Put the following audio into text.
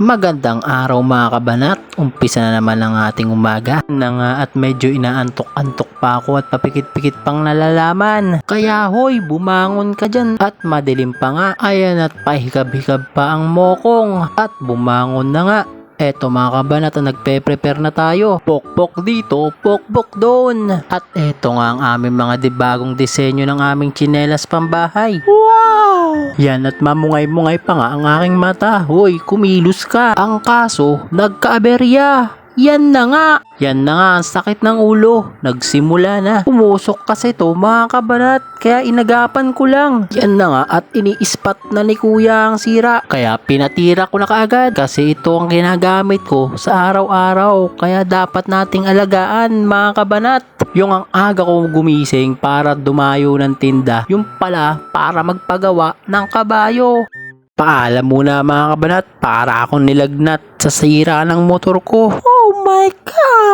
Magandang araw mga kabanat, umpisa na naman ang ating umaga na nga at medyo inaantok-antok pa ako at papikit-pikit pang nalalaman. Kaya hoy, bumangon ka dyan at madilim pa nga, ayan at pahikab-hikab pa ang mokong at bumangon na nga. Eto mga kabanat, nagpe-prepare na tayo. Pokpok dito, pokpok doon. At eto nga ang aming mga bagong disenyo ng aming tsinelas pambahay. Wow! Yan at mamungay-mungay pa nga ang aking mata. Hoy, kumilos ka. Ang kaso, nagka-aberya. Yan na nga ang sakit ng ulo. Nagsimula na. Pumusok kasi to mga kabanat. Kaya inagapan ko lang. Yan na nga at ini-spot na ni kuya ang sira. Kaya pinatira ko na kaagad. Kasi ito ang ginagamit ko sa araw-araw. Kaya dapat nating alagaan mga kabanat. Yung ang aga ko gumising para dumayo ng tinda. Yung pala para magpagawa ng kabayo. Paalam muna mga kabanat para akong nilagnat sa sira ng motor ko. Oh my God!